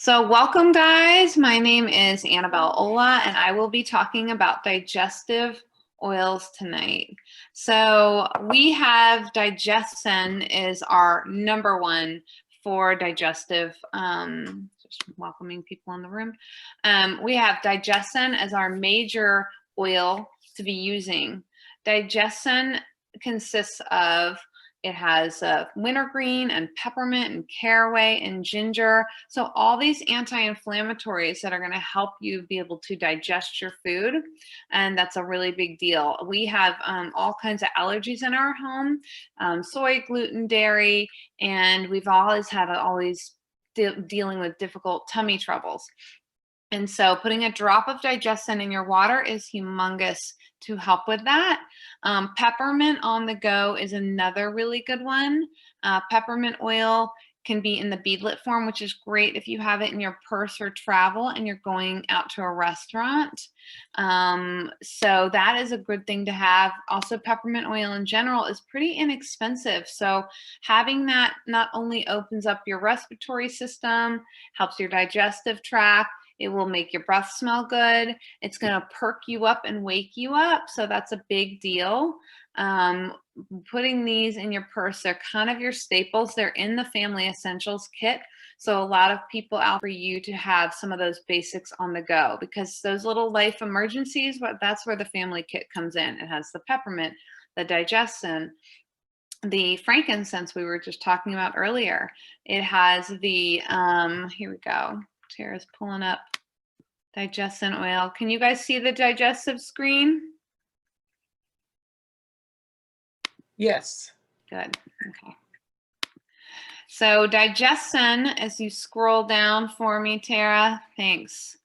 So welcome guys, my name is Annabelle Ola and I will be talking about digestive oils tonight. So we have digestion is our number one for digestive, just welcoming people in the room. We have digestion as our major oil to be using. Digestion consists of it has wintergreen and peppermint and caraway and ginger. So all these anti-inflammatories that are going to help you be able to digest your food. And that's a really big deal. We have all kinds of allergies in our home, soy, gluten, dairy, and we've always had dealing with difficult tummy troubles. And so putting a drop of digestion in your water is humongous to help with that. Peppermint on the go is another really good one. Peppermint oil can be in the beadlet form, which is great if you have it in your purse or travel and you're going out to a restaurant. So that is a good thing to have. Also, peppermint oil in general is pretty inexpensive. So having that not only opens up your respiratory system, helps your digestive tract, it will make your breath smell good. It's going to perk you up and wake you up. So that's a big deal. Putting these in your purse, they're kind of your staples. They're in the family essentials kit. So a lot of people out for you to have some of those basics on the go, because those little life emergencies, that's where the family kit comes in. It has the peppermint, the digestion, the frankincense we were just talking about earlier. It has the, here we go. Terra's pulling up digestion oil. Can you guys see the digestive screen? Yes. Good. Okay. So digestion, as you scroll down for me, Terra, thanks.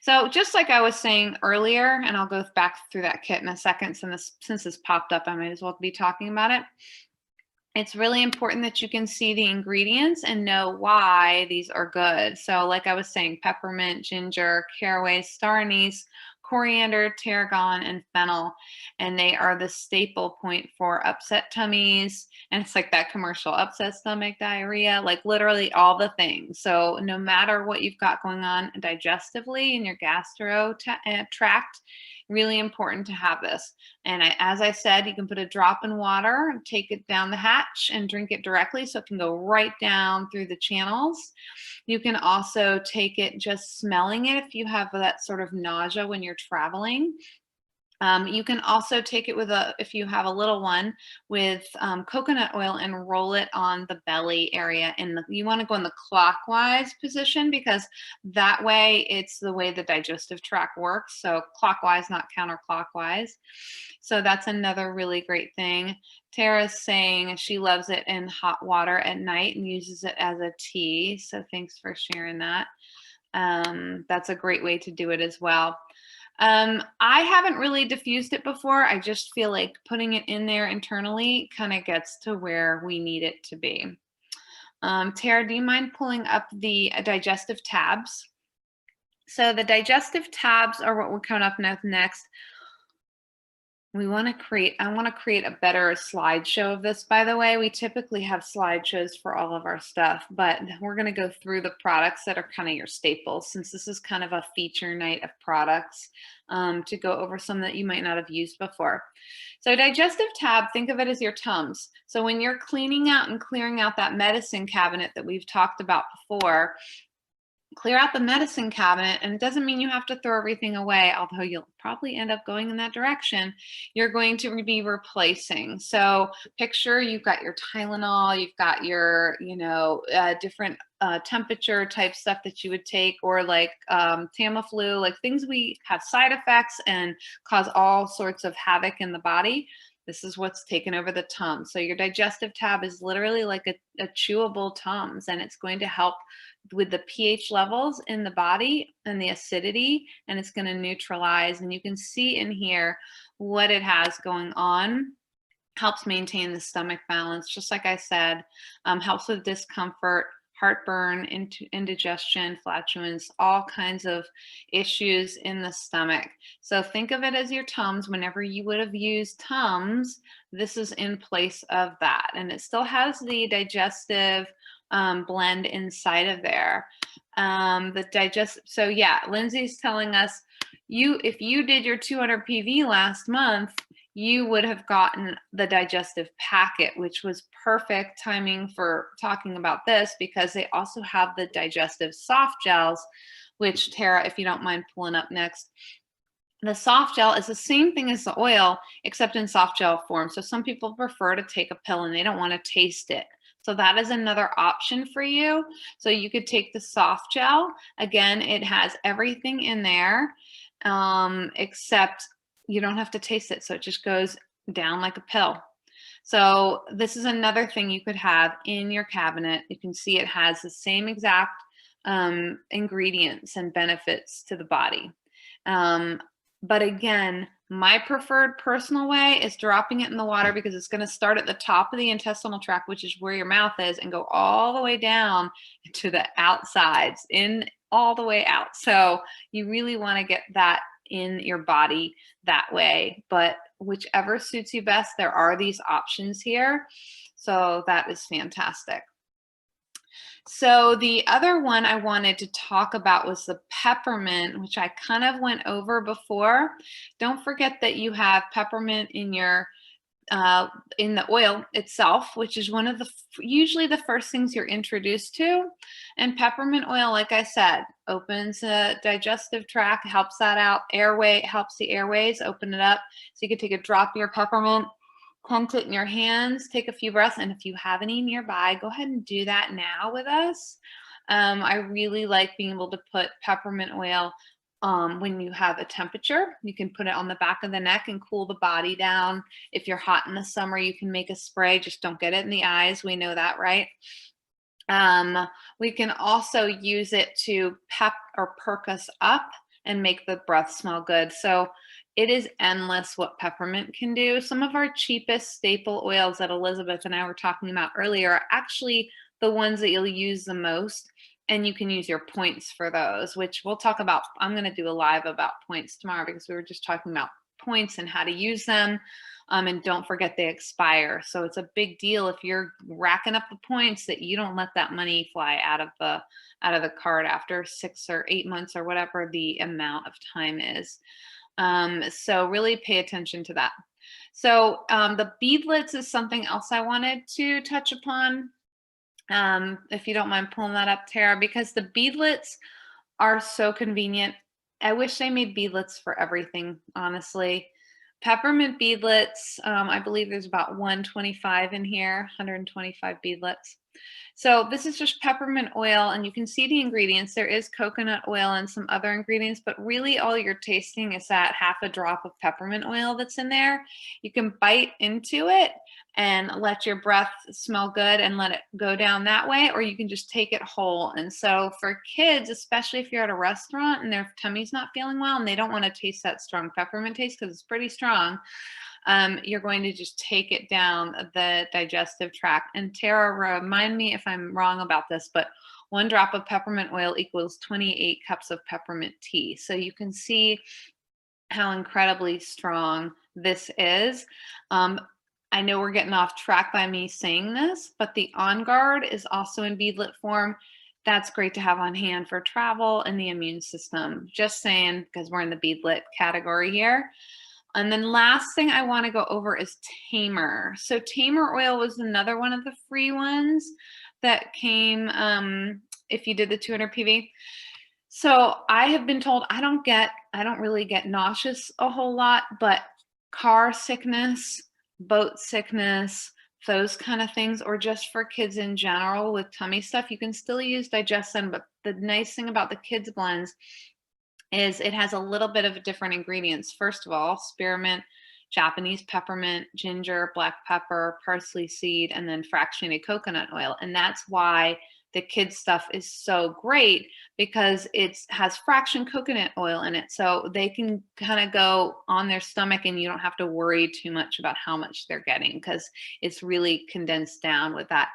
So just like I was saying earlier, and I'll go back through that kit in a second, since this popped up, I might as well be talking about it. It's really important that you can see the ingredients and know why these are good. So like I was saying, peppermint, ginger, caraway, star anise, coriander, tarragon, and fennel. And they are the staple point for upset tummies. And it's like that commercial, upset stomach, diarrhea, like literally all the things. So no matter what you've got going on digestively in your gastro tract, really important to have this. And as I said, you can put a drop in water, take it down the hatch and drink it directly so it can go right down through the channels. You can also take it just smelling it if you have that sort of nausea when you're traveling. You can also take it with if you have a little one, with coconut oil and roll it on the belly area. You want to go in the clockwise position, because that way it's the way the digestive tract works. So clockwise, not counterclockwise. So that's another really great thing. Tara's saying she loves it in hot water at night and uses it as a tea. So thanks for sharing that. That's a great way to do it as well. I haven't really diffused it before. I just feel like putting it in there internally kind of gets to where we need it to be. Tara, do you mind pulling up the digestive tabs? So the digestive tabs are what we're coming up next. I want to create a better slideshow of this, by the way. We typically have slideshows for all of our stuff, but we're going to go through the products that are kind of your staples, since this is kind of a feature night of products, to go over some that you might not have used before. So digestive tab, think of it as your Tums. So when you're cleaning out and clearing out that medicine cabinet that we've talked about before, clear out the medicine cabinet, and it doesn't mean you have to throw everything away, although you'll probably end up going in that direction. You're going to be replacing. So picture you've got your Tylenol, you've got your, different temperature type stuff that you would take, or like Tamiflu, like things we have side effects and cause all sorts of havoc in the body. This is what's taken over the Tums. So your digestive tab is literally like a chewable Tums, and it's going to help with the pH levels in the body and the acidity, and it's going to neutralize. And you can see in here what it has going on. Helps maintain the stomach balance, just like I said, helps with discomfort, heartburn, indigestion, flatulence, all kinds of issues in the stomach. So think of it as your Tums. Whenever you would have used Tums, this is in place of that. And it still has the digestive blend inside of there. So yeah, Lindsay's telling us if you did your 200 PV last month, you would have gotten the digestive packet, which was perfect timing for talking about this because they also have the digestive soft gels, which Tara, if you don't mind pulling up next. The soft gel is the same thing as the oil, except in soft gel form. So some people prefer to take a pill and they don't want to taste it. So that is another option for you. So you could take the soft gel. Again, it has everything in there, except you don't have to taste it. So it just goes down like a pill. So this is another thing you could have in your cabinet. You can see it has the same exact ingredients and benefits to the body. But again, my preferred personal way is dropping it in the water because it's going to start at the top of the intestinal tract, which is where your mouth is, and go all the way down to the outsides, in all the way out. So you really want to get that in your body that way. But whichever suits you best, there are these options here. So that is fantastic. So the other one I wanted to talk about was the peppermint, which I kind of went over before. Don't forget that you have peppermint in your in the oil itself, which is one of the usually the first things you're introduced to. And peppermint oil, like I said, opens a digestive tract, helps that out. Airway, helps the airways, open it up. So you could take a drop of your peppermint, clench it in your hands, take a few breaths, and if you have any nearby, go ahead and do that now with us. I really like being able to put peppermint oil when you have a temperature. You can put it on the back of the neck and cool the body down. If you're hot in the summer, you can make a spray. Just don't get it in the eyes. We know that, right? We can also use it to pep or perk us up and make the breath smell good. So it is endless what peppermint can do. Some of our cheapest staple oils that Elizabeth and I were talking about earlier are actually the ones that you'll use the most. And you can use your points for those, which we'll talk about. I'm going to do a live about points tomorrow because we were just talking about points and how to use them. And don't forget they expire. So it's a big deal if you're racking up the points that you don't let that money fly out of the card after 6 or 8 months or whatever the amount of time is. So really pay attention to that. So the beadlets is something else I wanted to touch upon. If you don't mind pulling that up, Tara, because the beadlets are so convenient. I wish they made beadlets for everything, honestly. Peppermint beadlets, I believe there's about 125 in here, 125 beadlets. So this is just peppermint oil, and you can see the ingredients. There is coconut oil and some other ingredients, but really all you're tasting is that half a drop of peppermint oil that's in there. You can bite into it and let your breath smell good and let it go down that way, or you can just take it whole. And so for kids, especially if you're at a restaurant and their tummy's not feeling well and they don't want to taste that strong peppermint taste because it's pretty strong, you're going to just take it down the digestive tract. And Tara, remind me if I'm wrong about this, but 1 drop of peppermint oil equals 28 cups of peppermint tea. So you can see how incredibly strong this is. I know we're getting off track by me saying this, but the On Guard is also in beadlet form. That's great to have on hand for travel and the immune system. Just saying, because we're in the beadlet category here. And then last thing I want to go over is Tamer. So Tamer oil was another one of the free ones that came if you did the 200 PV. So I have been told I don't really get nauseous a whole lot, but car sickness, boat sickness, those kind of things, or just for kids in general with tummy stuff, you can still use Digestin. But the nice thing about the kids blends is it has a little bit of different ingredients. First of all, spearmint, Japanese peppermint, ginger, black pepper, parsley seed, and then fractionated coconut oil. And that's why the kids stuff is so great, because it has fraction coconut oil in it. So they can kind of go on their stomach and you don't have to worry too much about how much they're getting, because it's really condensed down with that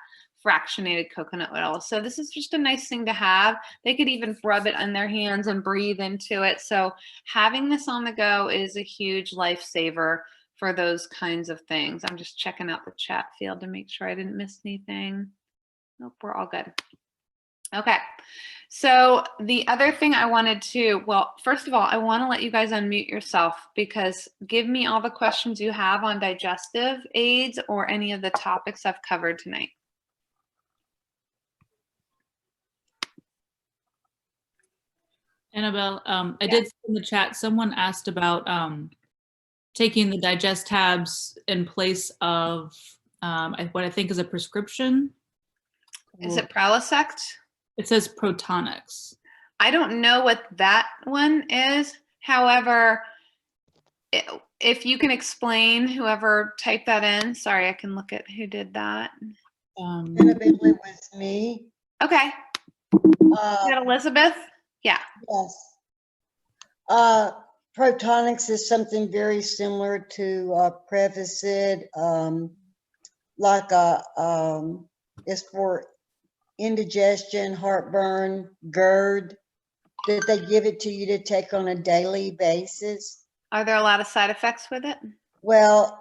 fractionated coconut oil. So this is just a nice thing to have. They could even rub it on their hands and breathe into it. So having this on the go is a huge lifesaver for those kinds of things. I'm just checking out the chat field to make sure I didn't miss anything. Nope, we're all good. Okay. So the other thing I wanted to, well, first of all, I want to let you guys unmute yourself because give me all the questions you have on digestive aids or any of the topics I've covered tonight. Annabelle, I did see in the chat, someone asked about taking the digest tabs in place of what I think is a prescription. Is it Prilosec? It says protonix. I don't know what that one is. However, if you can explain, whoever typed that in, sorry, I can look at who did that. Annabelle, it was me. Okay. Is that Elizabeth? Yeah. Yes. Protonix is something very similar to Prevacid, it's for indigestion, heartburn, GERD, that they give it to you to take on a daily basis. Are there a lot of side effects with it? Well,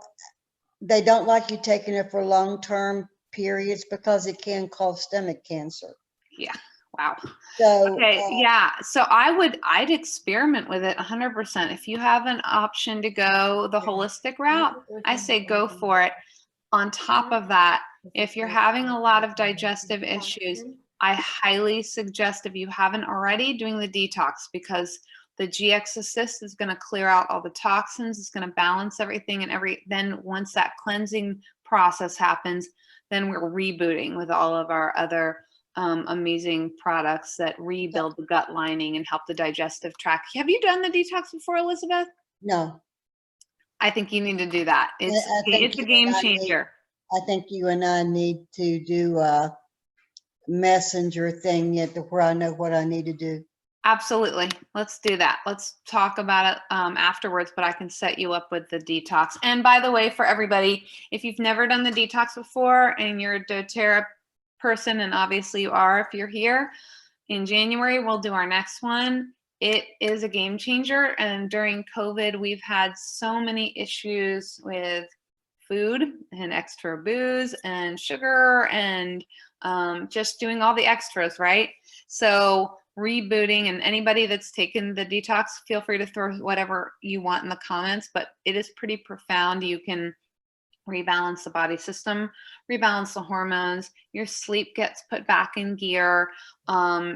they don't like you taking it for long-term periods because it can cause stomach cancer. Yeah. Wow. So, okay. Yeah. So I'd experiment with it 100%. If you have an option to go the holistic route, I say go for it. On top of that, if you're having a lot of digestive issues, I highly suggest, if you haven't already, doing the detox, because the GX Assist is going to clear out all the toxins. It's going to balance everything, and then once that cleansing process happens, then we're rebooting with all of our other amazing products that rebuild the gut lining and help the digestive tract. Have you done the detox before, Elizabeth? no. I think you need to do that. It's a game changer. I think you and I need to do a messenger thing where I know what I need to do. Absolutely. Let's do that. Let's talk about it afterwards, but I can set you up with the detox. And by the way, for everybody, if you've never done the detox before and you're a doTERRA person, and obviously you are if you're here, in January, we'll do our next one. It is a game changer. And during COVID, we've had so many issues with food and extra booze and sugar and just doing all the extras, right? So rebooting, and anybody that's taken the detox, feel free to throw whatever you want in the comments, but it is pretty profound. You can rebalance the body system, rebalance the hormones, your sleep gets put back in gear,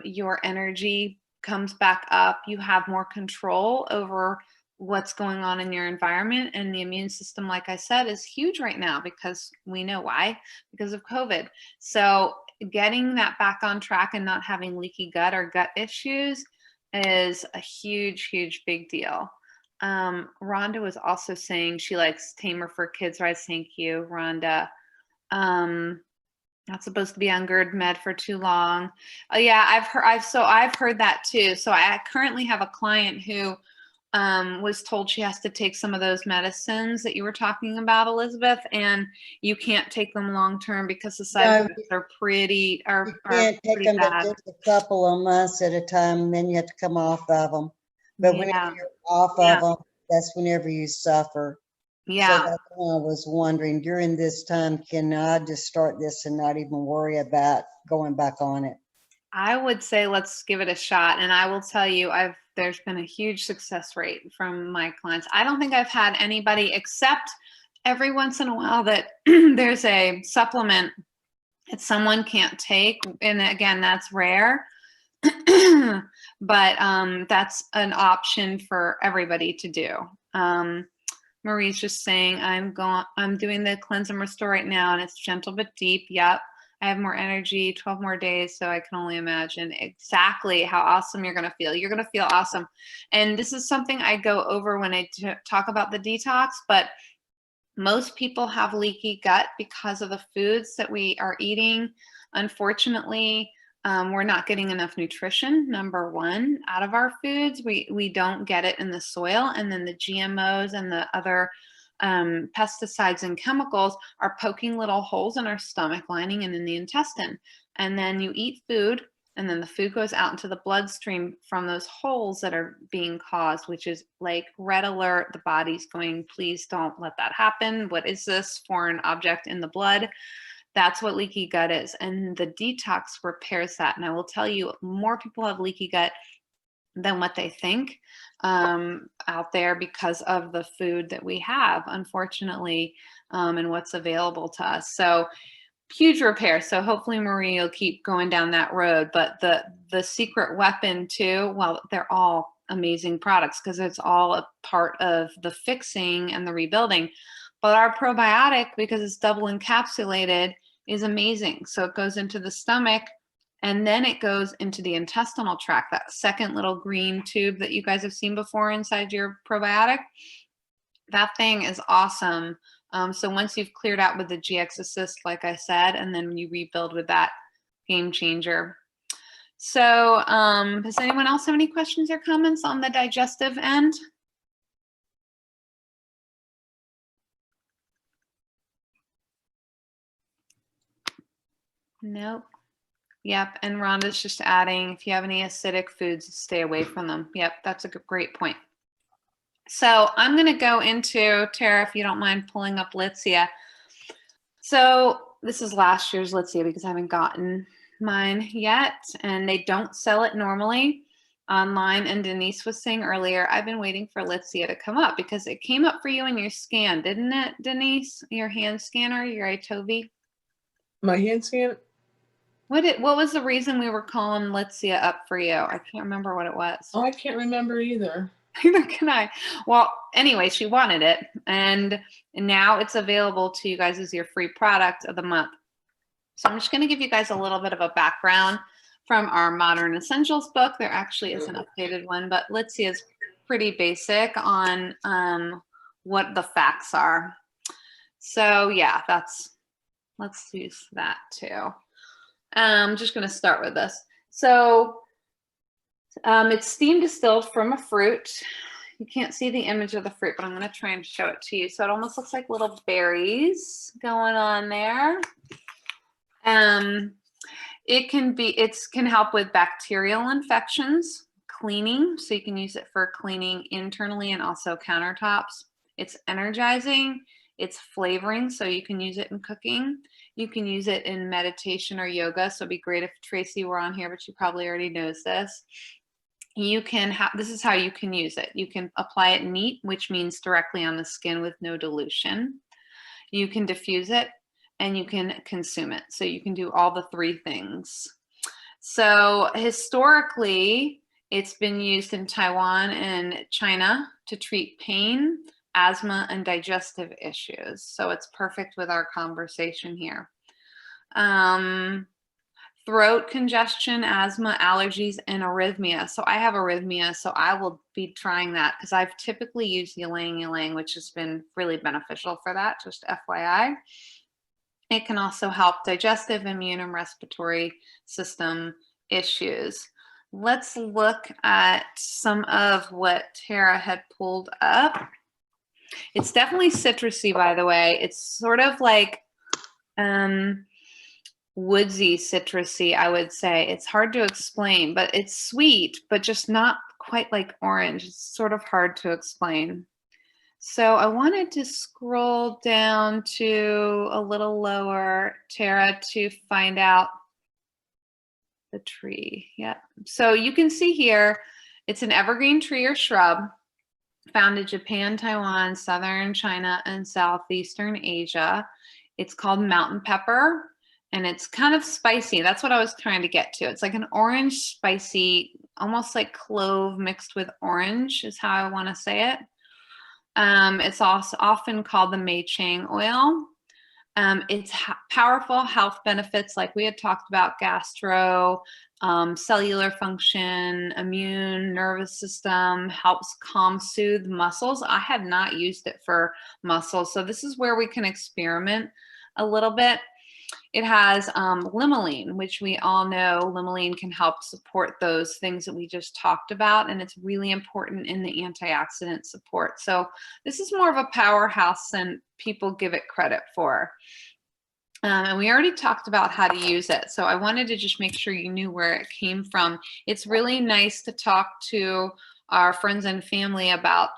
your energy comes back up, you have more control over what's going on in your environment, and the immune system, like I said, is huge right now because we know why, because of COVID. So getting that back on track and not having leaky gut or gut issues is a huge, huge, big deal. Rhonda was also saying she likes Tamer for kids rides. Thank you, Rhonda. Not supposed to be on GERD med for too long. Oh yeah, I've heard that too. So I currently have a client who was told she has to take some of those medicines that you were talking about, Elizabeth, and you can't take them long term because the side effects are pretty You can't take them but bad. just a couple of months at a time, and then you have to come off of them. But whenever you're off of them, that's whenever you suffer. Yeah. So that's why I was wondering, during this time, can I just start this and not even worry about going back on it? I would say let's give it a shot. And I will tell you, there's been a huge success rate from my clients. I don't think I've had anybody, except every once in a while, that there's a supplement that someone can't take. And again, that's rare. But that's an option for everybody to do. Marie's just saying, I'm doing the cleanse and restore right now, and it's gentle but deep. Yep. I have more energy, 12 more days, so I can only imagine exactly how awesome you're going to feel. You're going to feel awesome. And this is something I go over when I talk about the detox, but most people have leaky gut because of the foods that we are eating. Unfortunately, we're not getting enough nutrition, number one, out of our foods. We don't get it in the soil, and then the GMOs and the other pesticides and chemicals are poking little holes in our stomach lining and in the intestine. And then you eat food, and then the food goes out into the bloodstream from those holes that are being caused, which is like red alert. The body's going, please don't let that happen. What is this foreign object in the blood? That's what leaky gut is. And the detox repairs that. And I will tell you, more people have leaky gut than what they think out there because of the food that we have, unfortunately, and what's available to us. So huge repair. So hopefully Marie will keep going down that road. But the secret weapon too, well, they're all amazing products because it's all a part of the fixing and the rebuilding. But our probiotic, because it's double encapsulated, is amazing. So it goes into the stomach and then it goes into the intestinal tract, that second little green tube that you guys have seen before inside your probiotic. That thing is awesome. So once you've cleared out with the GX Assist, like I said, and then you rebuild with that, game changer. So does anyone else have any questions or comments on the digestive end? Nope. Yep, and Rhonda's just adding, if you have any acidic foods, stay away from them. Yep, that's a great point. So I'm going to go into, Terra, if you don't mind pulling up Litsea. So this is last year's Litsea because I haven't gotten mine yet, and they don't sell it normally online. And Denise was saying earlier, I've been waiting for Litsea to come up because it came up for you in your scan, didn't it, Denise? Your hand scanner, your iTovi? My hand scan? What was the reason we were calling Litsea up for you? I can't remember what it was. Oh, I can't remember either. Neither can I. Well, anyway, she wanted it, and now it's available to you guys as your free product of the month. So I'm just going to give you guys a little bit of a background from our Modern Essentials book. There actually is an updated one, but Litsea is pretty basic on what the facts are. So yeah, let's use that too. I'm just going to start with this. So it's steam distilled from a fruit. You can't see the image of the fruit, but I'm going to try and show it to you. So it almost looks like little berries going on there. It can help with bacterial infections, cleaning. So you can use it for cleaning internally and also countertops. It's energizing. It's flavoring. So you can use it in cooking. You can use it in meditation or yoga. So it'd be great if Tracy were on here, but she probably already knows this. This is how you can use it. You can apply it neat, which means directly on the skin with no dilution. You can diffuse it and you can consume it. So you can do all the three things. So historically, it's been used in Taiwan and China to treat pain, asthma, and digestive issues. So it's perfect with our conversation here. Throat congestion, asthma, allergies, and arrhythmia. So I have arrhythmia, so I will be trying that because I've typically used ylang ylang, which has been really beneficial for that, just FYI. It can also help digestive, immune, and respiratory system issues. Let's look at some of what Terra had pulled up. It's definitely citrusy, by the way. It's sort of like woodsy citrusy, I would say. It's hard to explain, but it's sweet, but just not quite like orange. It's sort of hard to explain. So I wanted to scroll down to a little lower, Terra, to find out the tree. Yep. So you can see here, it's an evergreen tree or shrub found in Japan, Taiwan, southern China, and southeastern Asia. It's called mountain pepper. And it's kind of spicy. That's what I was trying to get to. It's like an orange spicy, almost like clove mixed with orange is how I want to say it. It's also often called the Mei Chang oil. It's powerful health benefits like we had talked about, gastro, cellular function, immune, nervous system, helps calm, soothe muscles. I have not used it for muscles. So this is where we can experiment a little bit. It has limonene, which we all know limonene can help support those things that we just talked about, and it's really important in the antioxidant support. So this is more of a powerhouse than people give it credit for. And we already talked about how to use it, so I wanted to just make sure you knew where it came from. It's really nice to talk to our friends and family about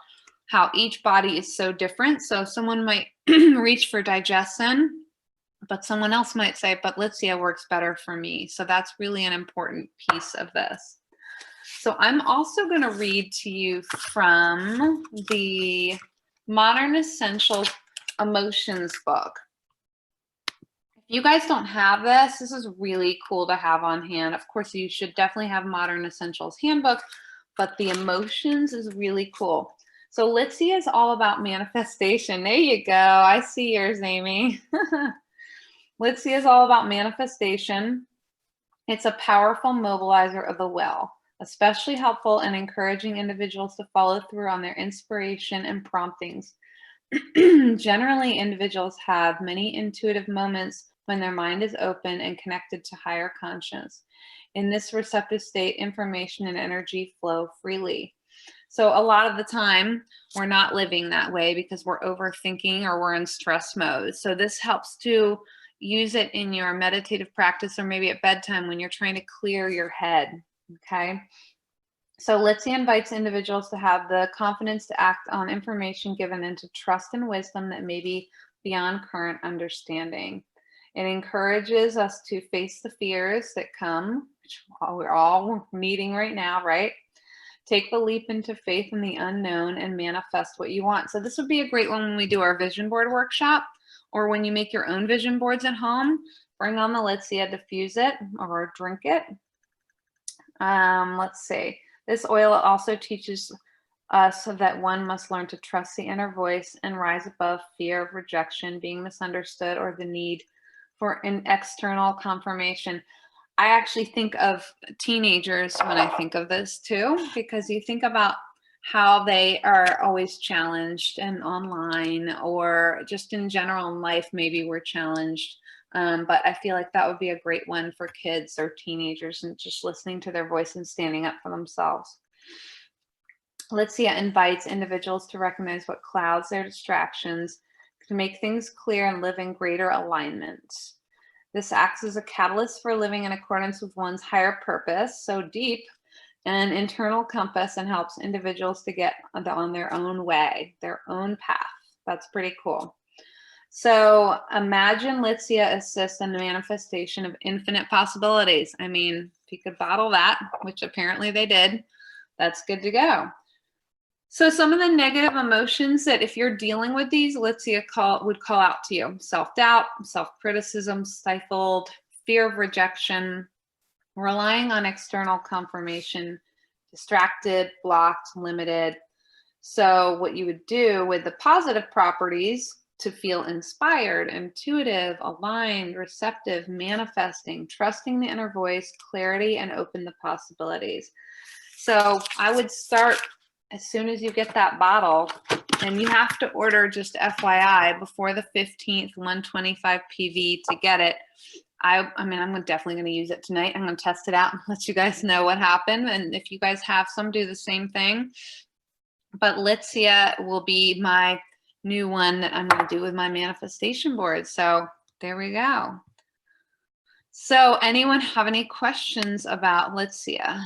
how each body is so different. So someone might reach for digestion but someone else might say, but Litsea works better for me. So that's really an important piece of this. So I'm also going to read to you from the Modern Essentials Emotions book. If you guys don't have this, this is really cool to have on hand. Of course, you should definitely have Modern Essentials Handbook, but the emotions is really cool. So Litsea is all about manifestation. There you go. I see yours, Amy. Litsea is all about manifestation. It's a powerful mobilizer of the will, especially helpful in encouraging individuals to follow through on their inspiration and promptings. Generally, individuals have many intuitive moments when their mind is open and connected to higher conscience. In this receptive state, information and energy flow freely. So a lot of the time, we're not living that way because we're overthinking or we're in stress mode. So this helps to use it in your meditative practice or maybe at bedtime when you're trying to clear your head, okay? So Litsea invites individuals to have the confidence to act on information given into trust and wisdom that may be beyond current understanding. It encourages us to face the fears that come, which we're all meeting right now, right? Take the leap into faith in the unknown and manifest what you want. So this would be a great one when we do our vision board workshop, or when you make your own vision boards at home. Bring on the Litsea, diffuse it or drink it. Let's see. This oil also teaches us that one must learn to trust the inner voice and rise above fear of rejection, being misunderstood, or the need for an external confirmation. I actually think of teenagers when I think of this too, because you think about how they are always challenged and online, or just in general in life, maybe we're challenged. But I feel like that would be a great one for kids or teenagers, and just listening to their voice and standing up for themselves. Litsea invites individuals to recognize what clouds their distractions, to make things clear and live in greater alignment. This acts as a catalyst for living in accordance with one's higher purpose, so deep, and internal compass, and helps individuals to get on their own way, their own path. That's pretty cool. So imagine Litsea assists in the manifestation of infinite possibilities. I mean, if you could bottle that, which apparently they did, that's good to go. So some of the negative emotions that if you're dealing with these, Litsea would call out to you: self-doubt, self-criticism, stifled, fear of rejection, relying on external confirmation, distracted, blocked, limited. So what you would do with the positive properties to feel inspired, intuitive, aligned, receptive, manifesting, trusting the inner voice, clarity, and open the possibilities. So I would start as soon as you get that bottle, and you have to order, just FYI, before the 15th, 125 PV to get it. I mean, I'm definitely going to use it tonight. I'm going to test it out and let you guys know what happened. And if you guys have some, do the same thing. But Litsea will be my new one that I'm going to do with my manifestation board. So there we go. So anyone have any questions about Litsea?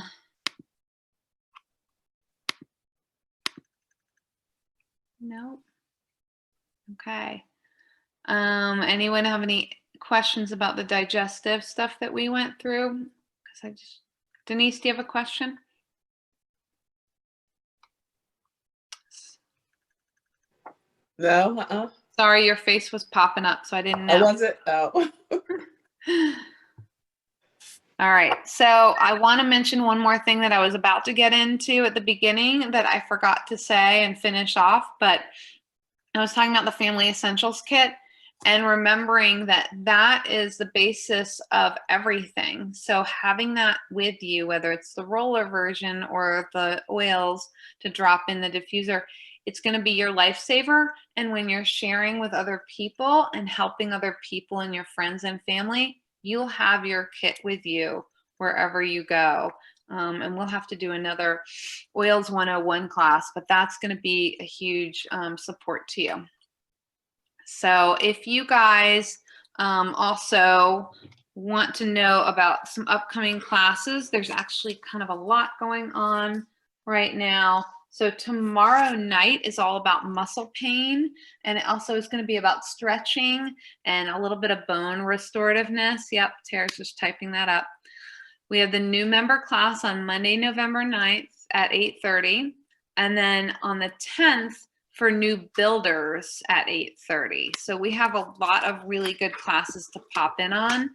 No. Okay. Anyone have any questions about the digestive stuff that we went through? Denise, do you have a question? No, Sorry, your face was popping up, so I didn't know. I wasn't. Oh. All right, so I want to mention one more thing that I was about to get into at the beginning that I forgot to say and finish off, but I was talking about the Family Essentials Kit and remembering that that is the basis of everything. So having that with you, whether it's the roller version or the oils to drop in the diffuser, it's going to be your lifesaver. And when you're sharing with other people and helping other people and your friends and family, you'll have your kit with you wherever you go. And we'll have to do another Oils 101 class, but that's going to be a huge support to you. So if you guys also want to know about some upcoming classes, there's actually kind of a lot going on right now. So tomorrow night is all about muscle pain, and it also is going to be about stretching and a little bit of bone restorativeness. Yep, Tara's just typing that up. We have the new member class on Monday, November 9th at 8:30, and then on the 10th for new builders at 8:30. So we have a lot of really good classes to pop in on.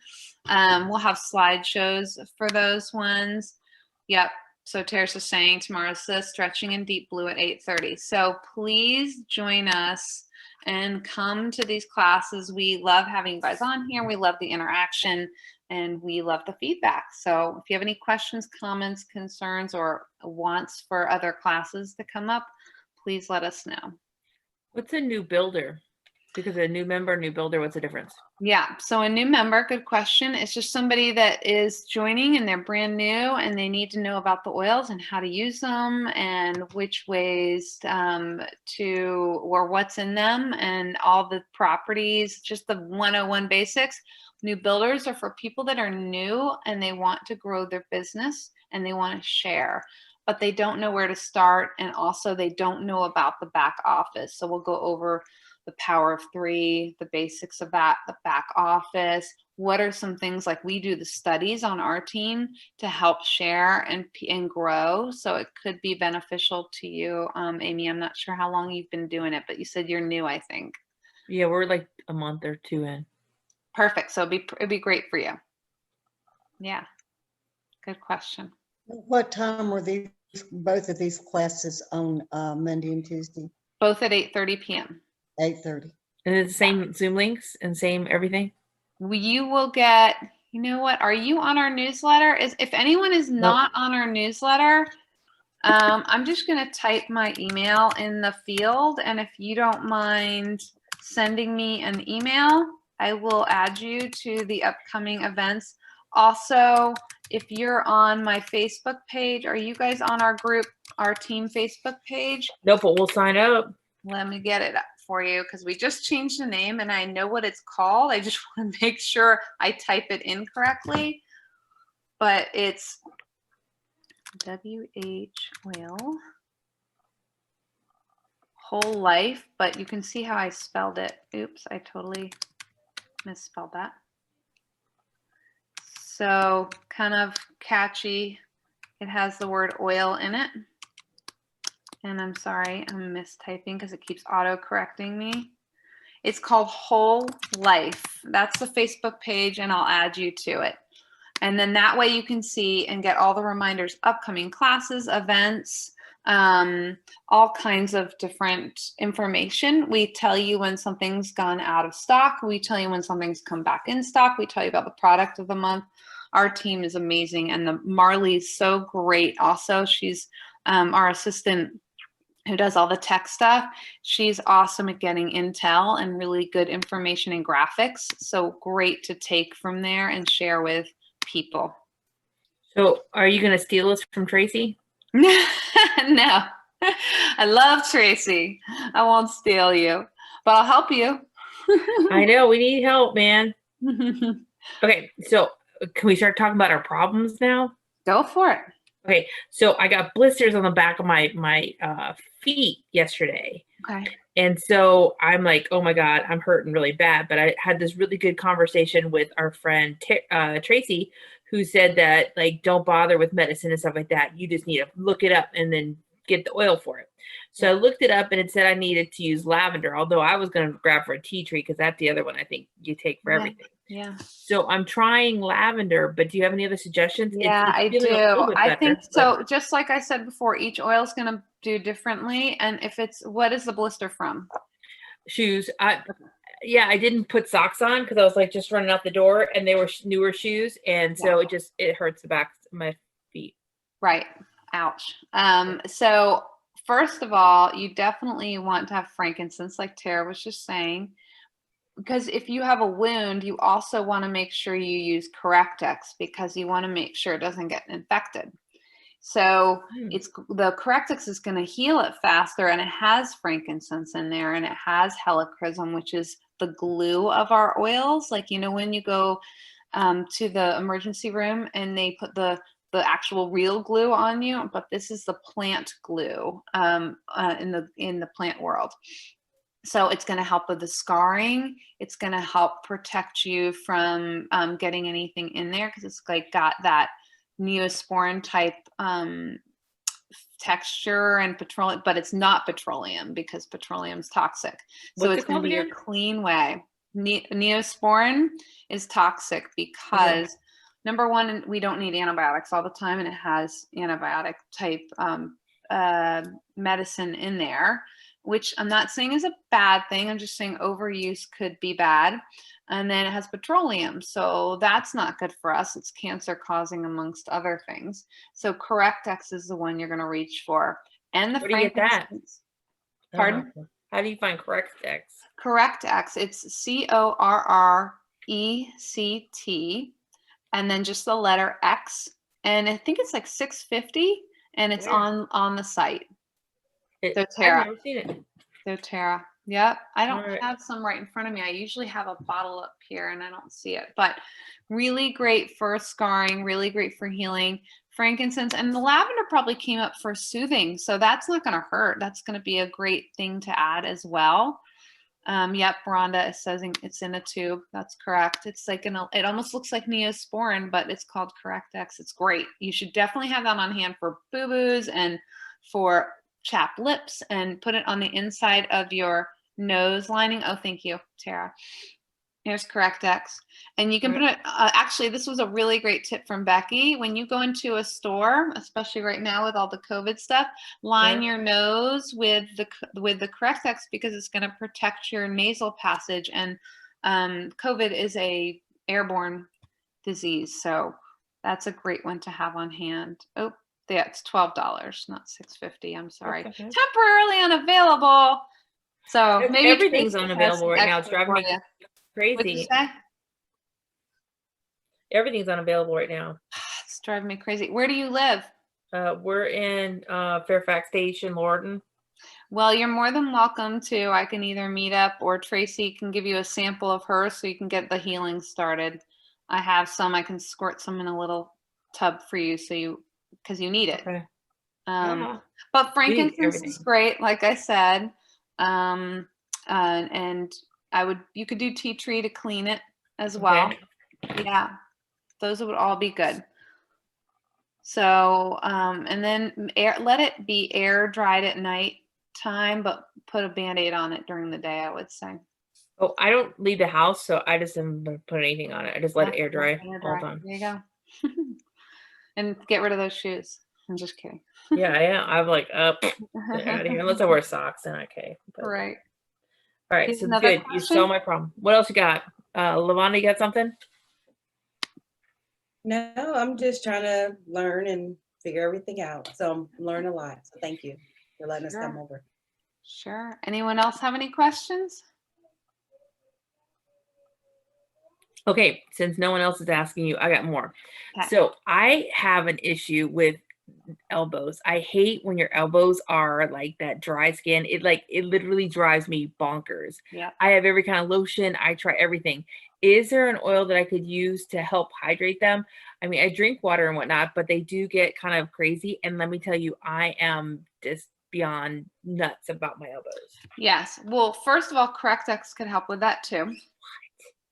We'll have slideshows for those ones. Yep. So Tara's just saying tomorrow's the stretching in deep blue at 8:30. So please join us and come to these classes. We love having you guys on here. We love the interaction and we love the feedback. So if you have any questions, comments, concerns, or wants for other classes to come up, please let us know. What's a new builder? Because a new member, new builder, what's the difference? Yeah, so a new member, good question. It's just somebody that is joining and they're brand new and they need to know about the oils and how to use them and which ways or what's in them and all the properties, just the 101 basics. New builders are for people that are new and they want to grow their business and they want to share, but they don't know where to start, and also they don't know about the back office. So we'll go over the power of 3, the basics of that, the back office. What are some things, like we do the studies on our team to help share and grow. So it could be beneficial to you. Amy, I'm not sure how long you've been doing it, but you said you're new, I think. Yeah, we're like a month or 2 in. Perfect. So it'd be great for you. Yeah. Good question. What time were both of these classes on Monday and Tuesday? Both at 8:30 p.m. 8:30. And it's the same Zoom links and same everything? You will get, you know what? Are you on our newsletter? If anyone is not on our newsletter, I'm just going to type my email in the field. And if you don't mind sending me an email, I will add you to the upcoming events. Also, if you're on my Facebook page, are you guys on our group, our team Facebook page? Nope, but we'll sign up. Let me get it up for you because we just changed the name and I know what it's called. I just want to make sure I type it in correctly. But it's WH Oil Whole Life, but you can see how I spelled it. Oops, I totally misspelled that. So kind of catchy. It has the word oil in it. And I'm sorry, I'm mistyping because it keeps auto correcting me. It's called Whole Life. That's the Facebook page, and I'll add you to it. And then that way you can see and get all the reminders, upcoming classes, events, all kinds of different information. We tell you when something's gone out of stock. We tell you when something's come back in stock. We tell you about the product of the month. Our team is amazing. And Marley's so great. Also, she's our assistant who does all the tech stuff. She's awesome at getting intel and really good information and graphics. So great to take from there and share with people. So are you going to steal us from Tracy? No, I love Tracy. I won't steal you, but I'll help you. I know, we need help, man. Okay, so can we start talking about our problems now? Go for it. Okay, so I got blisters on the back of my feet yesterday. Okay. And so I'm like, oh my God, I'm hurting really bad. But I had this really good conversation with our friend Tracy, who said that, like, don't bother with medicine and stuff like that. You just need to look it up and then get the oil for it. So I looked it up and it said I needed to use lavender, although I was going to grab for a tea tree because that's the other one I think you take for everything. Yeah. So I'm trying lavender, but do you have any other suggestions? Yeah, it's I feeling a little do. bit I better, think but- so. Just like I said before, each oil is going to do differently. And if it's, what is the blister from? Shoes. I didn't put socks on because I was like just running out the door and they were newer shoes. And so it hurts the back of my feet. Right. Ouch. So first of all, you definitely want to have frankincense, like Tara was just saying, because if you have a wound, you also want to make sure you use Correctex because you want to make sure it doesn't get infected. So it's the Correctex is going to heal it faster, and it has frankincense in there, and it has helichrysum, which is the glue of our oils. Like, you know, when you go to the emergency room and they put the the actual real glue on you, but this is the plant glue in the plant world. So it's going to help with the scarring. It's going to help protect you from getting anything in there, because it's like got that Neosporin type texture and petroleum, but it's not petroleum because petroleum's toxic. So What's it's it going to called be a again? clean way. Neosporin is toxic because number one, we don't need antibiotics all the time, and it has antibiotic type medicine in there, which I'm not saying is a bad thing. I'm just saying overuse could be bad. And then it has petroleum, so that's not good for us. It's cancer causing, amongst other things. So Correct-X is the one you're going to reach for. And the Where do you get that? frankincense. Pardon? How do you find Correct-X? Correct-X. It's Correct, and then just the letter X. And I think it's like $6.50, and it's Where? on the site. So I've Terra. never seen it. So Terra. Yep. I don't Alright. have some right in front of me. I usually have a bottle up here and I don't see it, but really great for scarring, really great for healing. Frankincense and the lavender probably came up for soothing. So that's not going to hurt. That's going to be a great thing to add as well. Yep. Rhonda is saying it's in a tube. That's correct. It's like it almost looks like Neosporin, but it's called Correct-X. It's great. You should definitely have that on hand for boo-boos and for chapped lips, and put it on the inside of your nose lining. Oh, thank you, Terra. Here's Correct-X. And you can put it, actually, this was a really great tip from Becky. When you go into a store, especially right now with all the COVID stuff, line your nose with the Correct-X, because it's going to protect your nasal passage. And COVID is a airborne disease. So that's a great one to have on hand. Oh, yeah, it's $12, not $6.50. I'm sorry. That's okay. Temporarily unavailable. So maybe Everything's Tracy has unavailable right now. It's extra driving for me you. What'd you crazy. say? Everything's unavailable right now. It's driving me crazy. Where do you live? We're in Fairfax Station, Lorton. Well, you're more than welcome to. I can either meet up, or Tracy can give you a sample of hers so you can get the healing started. I have some. I can squirt some in a little tub for you, because you need it. Okay. But frankincense everything. is great, like I said. And you could do tea tree to clean it as well. Yeah, those would all be good. So, and then let it be air dried at night time, but put a Band-Aid on it during the day, I would say. Oh, I don't leave the house, so I just didn't put anything on it. I just let it air dry all the time. There you go. And get rid of those shoes. I'm just kidding. Yeah, I'm like, get out of here. Unless I wear socks, then okay. But, Right. all right, Here's so another good. You question. solved my problem. What else you got? Lavonda, you got something? No, I'm just trying to learn and figure everything out. So I'm learning a lot. So thank you for letting us come over. Sure. Anyone else have any questions? Okay, since no one else is asking you, I got more. Okay. So I have an issue with elbows. I hate when your elbows are like that dry skin. It literally drives me bonkers. Yeah. I have every kind of lotion. I try everything. Is there an oil that I could use to help hydrate them? I mean, I drink water and whatnot, but they do get kind of crazy. And let me tell you, I am just beyond nuts about my elbows. Yes. Well, first of all, Correct-X could help with that too. What?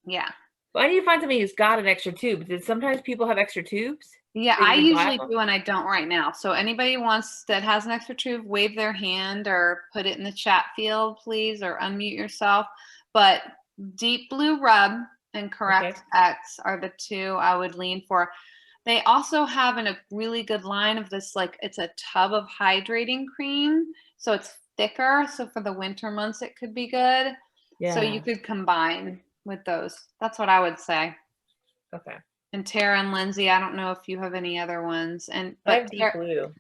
Yeah. Well, I need to find somebody who's got an extra tube. Did sometimes people have extra tubes? Yeah, that I you can buy usually them? do, and I don't right now. So anybody that has an extra tube, wave their hand or put it in the chat field, please, or unmute yourself. But Deep Blue Rub and Correct-X are the two I would lean for. They also have a really good line of this, like it's a tub of hydrating cream. So it's thicker. So for the winter months, it could be good. Yeah. So you could combine with those. That's what I would say. Okay. And Terra and Lindsay, I don't know if you have any other ones. I But have Deep Blue,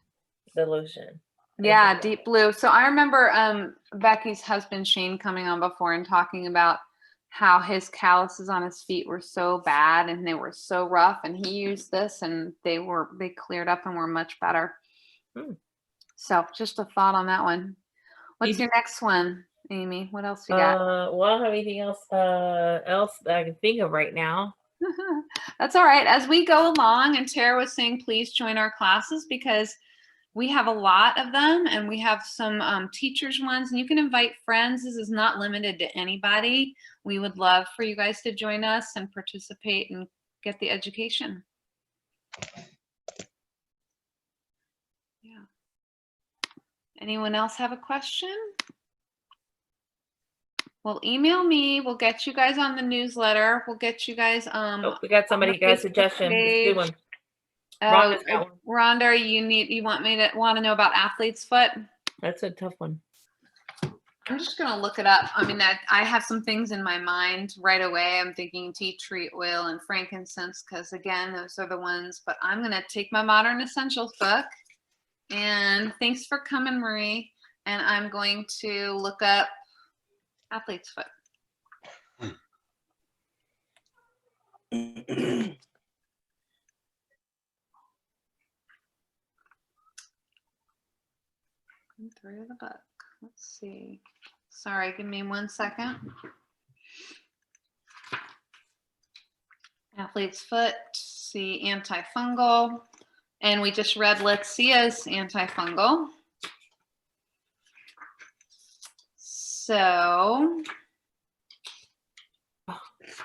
the lotion. yeah, Deep Blue. So I remember Becky's husband Shane coming on before and talking about how his calluses on his feet were so bad and they were so rough, and he used this and they cleared up and were much better. So just a thought on that one. What's your next one, Amy? What else you got? Well, I don't have anything else that I can think of right now. That's all right. As we go along, and Tara was saying, please join our classes because we have a lot of them and we have some teachers ones, and you can invite friends. This is not limited to anybody. We would love for you guys to join us and participate and get the education. Yeah. Anyone else have a question? Well, email me. We'll get you guys on the newsletter. We'll get you guys Oh, we got somebody got a suggestion. Good one. Oh, Rhonda's got one. Rhonda, you want to know about athlete's foot? That's a tough one. I'm just gonna look it up. I mean, I have some things in my mind right away. I'm thinking tea tree oil and frankincense because again, those are the ones. But I'm gonna take my Modern Essentials book, and thanks for coming, Marie. And I'm going to look up athlete's foot. Through the book. Let's see. Sorry, give me 1 second. Athlete's foot, see antifungal. And we just read Litsea's antifungal. So,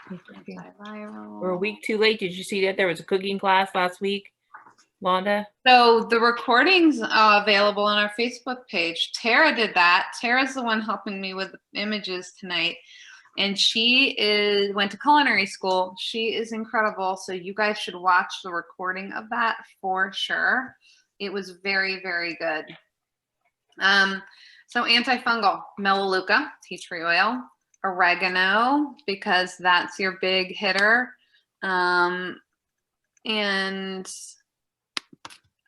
antiviral. We're a week too late. Did you see that there was a cooking class last week, Londa? So the recording's available on our Facebook page. Terra did that. Tara's the one helping me with the images tonight. And she went to culinary school. She is incredible. So you guys should watch the recording of that for sure. It was very, very good. So antifungal, melaleuca, tea tree oil, oregano, because that's your big hitter. And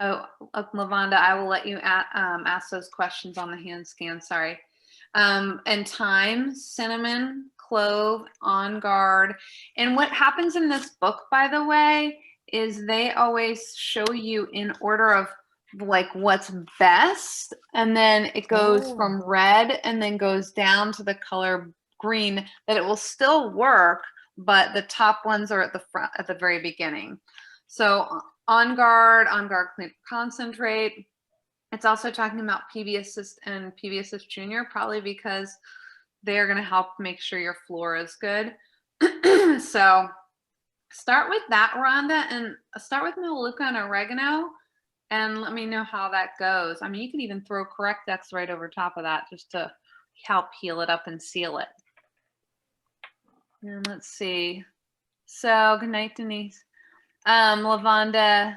Lavonda, I will let you ask those questions on the hand scan, sorry. And thyme, cinnamon, clove, on guard. And what happens in this book, by the way, is they always show you in order of like what's best. And then it goes from red and then goes down to the color green, that it will still work, but the top ones are at the front, at the very beginning. So On Guard Clean Concentrate. It's also talking about PB Assist and PB Assist Junior, probably because they're going to help make sure your floor is good. So start with that, Rhonda, and start with melaleuca and oregano, and let me know how that goes. I mean, you can even throw Correct-X right over top of that just to help heal it up and seal it. And let's see. So good night, Denise. Lavonda,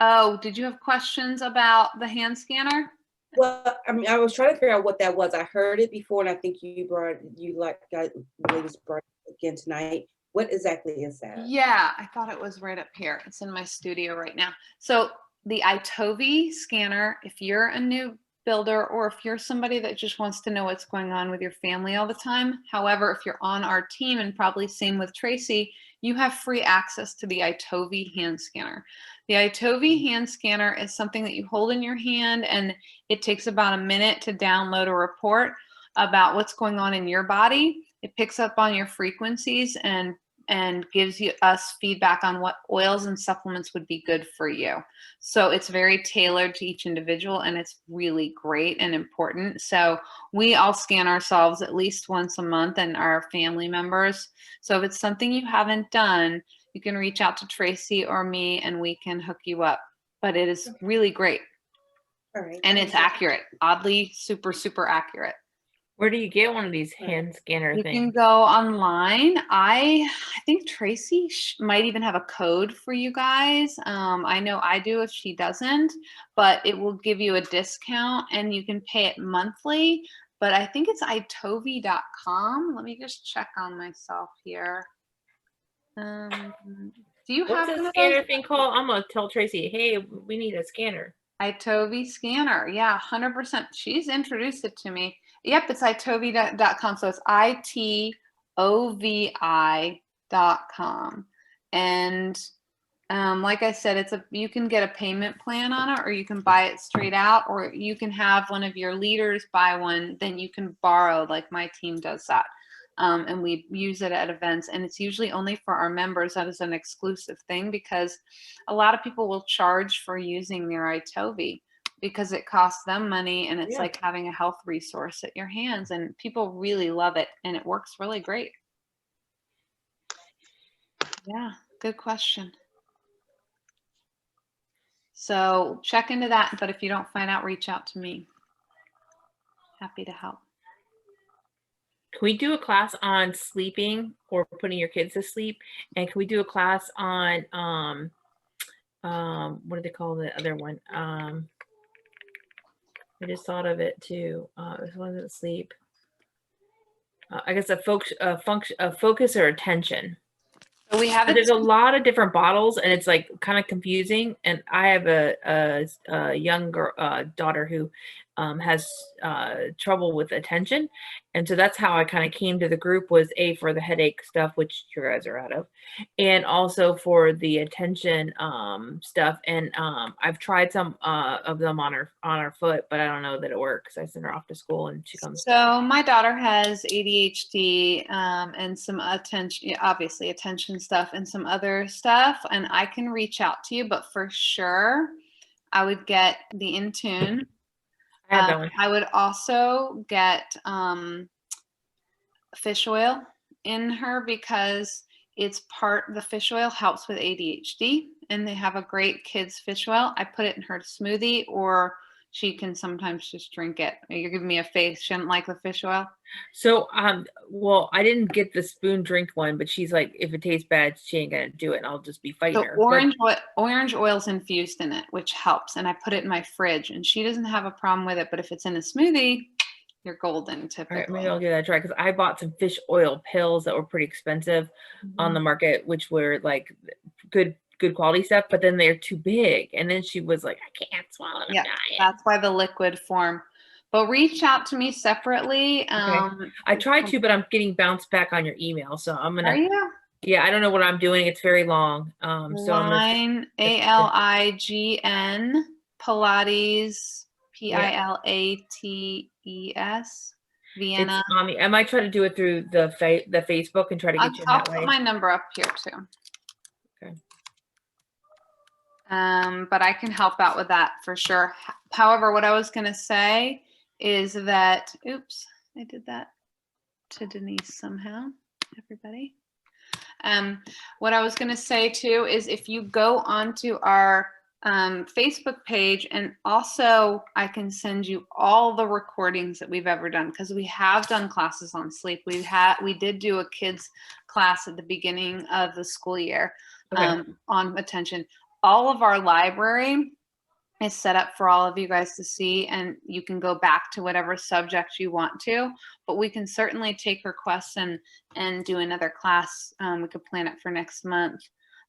oh, did you have questions about the hand scanner? Well, I mean, I was trying to figure out what that was. I heard it before, and I think you brought it again tonight. What exactly is that? Yeah, I thought it was right up here. It's in my studio right now. So the Itovi scanner, if you're a new builder or if you're somebody that just wants to know what's going on with your family all the time. However, if you're on our team, and probably same with Tracy, you have free access to the Itovi hand scanner. The Itovi hand scanner is something that you hold in your hand, and it takes about a minute to download a report about what's going on in your body. It picks up on your frequencies and gives us feedback on what oils and supplements would be good for you. So it's very tailored to each individual, and it's really great and important. So we all scan ourselves at least once a month, and our family members. So if it's something you haven't done, you can reach out to Tracy or me and we can hook you up. But it is really great. All right. And it's accurate, oddly super, super accurate. Where do you get one of these hand scanner You things? can go online. I think Tracy might even have a code for you guys. I know I do if she doesn't, but it will give you a discount and you can pay it monthly. But I think it's itovi.com. Let me just check on myself here. Do you What's have the one of scanner those? thing called? I'm gonna tell Tracy, hey, we need a scanner. Itovi scanner. Yeah, 100%. She's introduced it to me. Yep, it's itovi.com. So it's itovi.com. And like I said, you can get a payment plan on it, or you can buy it straight out, or you can have one of your leaders buy one, then you can borrow, like my team does that. and we use it at events, and it's usually only for our members. That is an exclusive thing because a lot of people will charge for using their iTovi because it costs them money, and it's Yeah. like having a health resource at your hands, and people really love it, and it works really great. Yeah, good question. So check into that, but if you don't find out, reach out to me. Happy to help. Can we do a class on sleeping or putting your kids to sleep? And can we do a class on what do they call the other one? I just thought of it too. This wasn't sleep. I guess a focus or attention. So we have But there's a lot of different bottles, and it's like kind of confusing. And I have a young girl, daughter who has trouble with attention, and so that's how I kind of came to the group, was for the headache stuff, which you guys are out of, and also for the attention stuff. And I've tried some of them on her foot, but I don't know that it works. I send her off to school, and she comes. So my daughter has ADHD and some attention, obviously attention stuff and some other stuff, and I can reach out to you, but for sure I would get the Intune. I have that one. I would also get fish oil in her because the fish oil helps with ADHD, and they have a great kids fish oil. I put it in her smoothie, or she can sometimes just drink it. You're giving me a face. She didn't like the fish oil. So, well, I didn't get the spoon drink one, but she's like, if it tastes bad, she ain't gonna do it, and I'll just be fighting So her. But orange oil's infused in it, which helps, and I put it in my fridge, and she doesn't have a problem with it. But if it's in a smoothie, you're golden. all right, Typically, maybe I'll give that a try, because I bought some fish oil pills that were pretty expensive on the market, which were like good quality stuff, but then they're too big. And then she was like, I can't swallow it. I'm Yeah, dying. that's why the liquid form. But reach out to me separately. I tried to, but I'm getting bounced back on your email, so I'm Are gonna. you? Yeah, I don't know what I'm doing. It's very long. So I'm gonna. Line ALIGN Pilates PILATES Vienna. It's I might try to do it through the Facebook and try to get you in I'll that way. put my number up here too. Okay. But I can help out with that for sure. However, what I was going to say is that, oops, I did that to Denise somehow, everybody. What I was going to say too is if you go onto our Facebook page, and also I can send you all the recordings that we've ever done, because we have done classes on sleep. We did do a kids class at the beginning of the school year on attention. All of our library is set up for all of you guys to see, and you can go back to whatever subject you want to, but we can certainly take requests and do another class. We could plan it for next month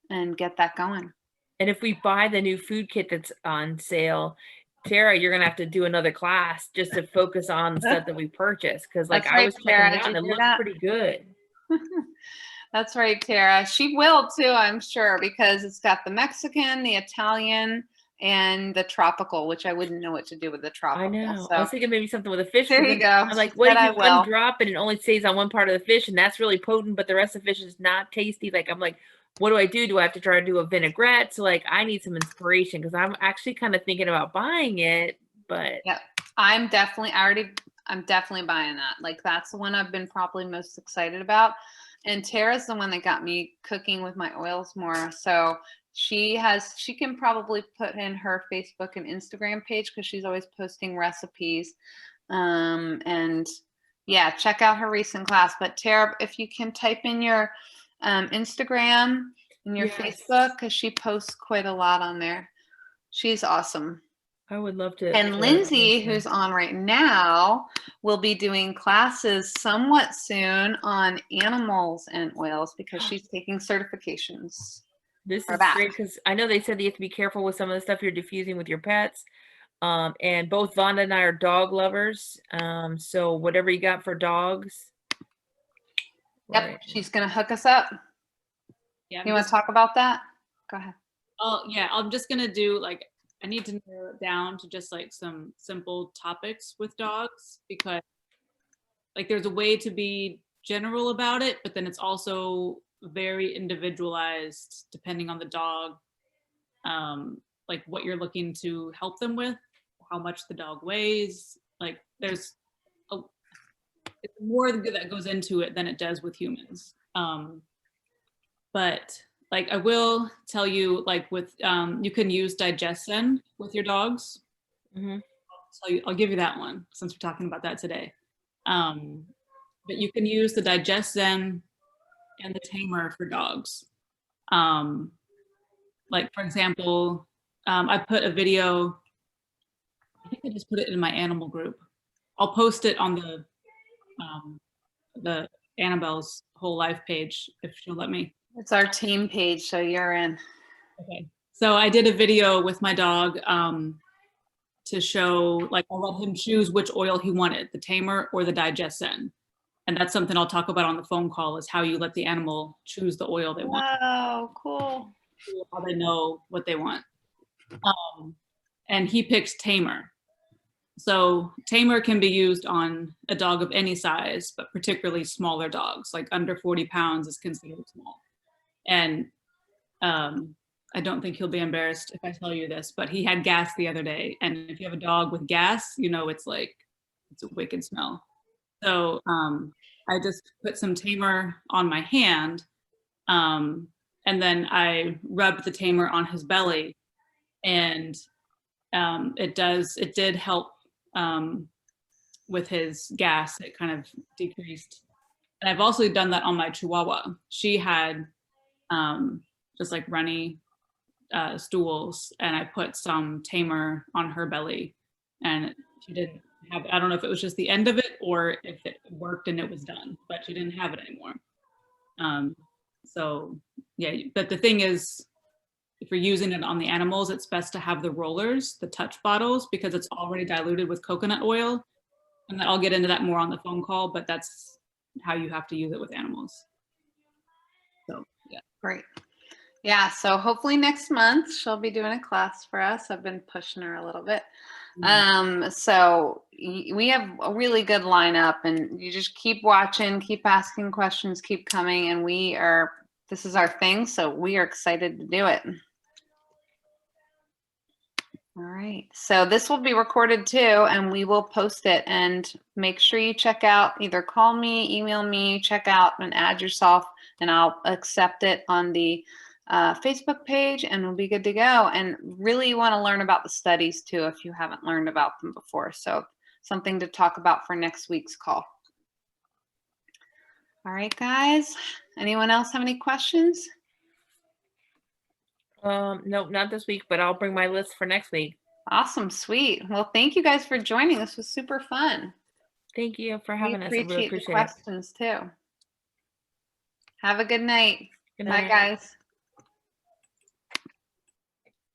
and get that going. And if we buy the new food kit that's on sale, Terra, you're gonna have to do another class just to focus on the stuff that we purchased. Because like I was checking it out and it looked pretty good. That's right, Terra. She will too, I'm sure, because it's got the Mexican, the Italian, and the tropical, which I wouldn't know what to do with the tropical. I know. So. I was thinking maybe something with a fish. There you go. I'm like, what if you undrop it and it only stays on one part of the fish, and that's really potent, but the rest of the fish is not tasty? Like, I'm like, what do I do? Do I have to try to do a vinaigrette? So like, I need some inspiration, because I'm actually kind of thinking about buying it, but. Yep. I'm definitely buying that. Like, that's the one I've been probably most excited about. And Tara's the one that got me cooking with my oils more. So she can probably put in her Facebook and Instagram page, because she's always posting recipes. And yeah, check out her recent class. But Tara, if you can type in your Instagram and your Facebook, because she posts quite a lot on there. She's awesome. I would love to. And Lindsay, who's on right now, will be doing classes somewhat soon on animals and oils, because she's taking certifications. This is great, because I know they said that you have to be careful with some of the stuff you're diffusing with your pets. And both Vonda and I are dog lovers. So whatever you got for dogs. Yep, right. She's going to hook us up. Yeah. You want to talk about that? Go ahead. Oh, yeah. I'm just going to do like, I need to narrow it down to just like some simple topics with dogs, because like there's a way to be general about it, but then it's also very individualized depending on the dog, like what you're looking to help them with, how much the dog weighs. Like there's it's more that goes into it than it does with humans. But like I will tell you, like with you can use digestion with your dogs. Mhm. So I'll give you that one since we're talking about that today. But you can use the digestion and the Tamer for dogs. Like for example, I put a video. I think I just put it in my animal group. I'll post it on the Annabelle's whole life page if she'll let me. It's our team page, so you're in. Okay. So I did a video with my dog to show, like, I let him choose which oil he wanted, the Tamer or the digestion. And that's something I'll talk about on the phone call, is how you let the animal choose the oil they want. Oh, cool. How they know what they want. And he picks Tamer. So Tamer can be used on a dog of any size, but particularly smaller dogs, like under 40 pounds is considered small. And I don't think he'll be embarrassed if I tell you this, but he had gas the other day. And if you have a dog with gas, you know, it's a wicked smell. So I just put some Tamer on my hand, and then I rubbed the Tamer on his belly, and it did help with his gas. It kind of decreased. And I've also done that on my Chihuahua. She had just like runny stools, and I put some Tamer on her belly, and she didn't have, I don't know if it was just the end of it or if it worked and it was done, but she didn't have it anymore. So yeah, but the thing is, if you're using it on the animals, it's best to have the rollers, the touch bottles, because it's already diluted with coconut oil. And I'll get into that more on the phone call, but that's how you have to use it with animals. So yeah. Great. Yeah, so hopefully next month she'll be doing a class for us. I've been pushing her a little bit. So we have a really good lineup, and you just keep watching, keep asking questions, keep coming, and this is our thing, so we are excited to do it. All right, so this will be recorded too, and we will post it, and make sure you check out, either call me, email me, check out and add yourself, and I'll accept it on the Facebook page, and we'll be good to go. And really, you want to learn about the studies too if you haven't learned about them before. So something to talk about for next week's call. All right, guys. Anyone else have any questions? Nope, not this week, but I'll bring my list for next week. Awesome, sweet. Well, thank you guys for joining. This was super fun. Thank you for We having us. I really appreciate the appreciate it. questions too. Have a good night. Good Bye, night. guys.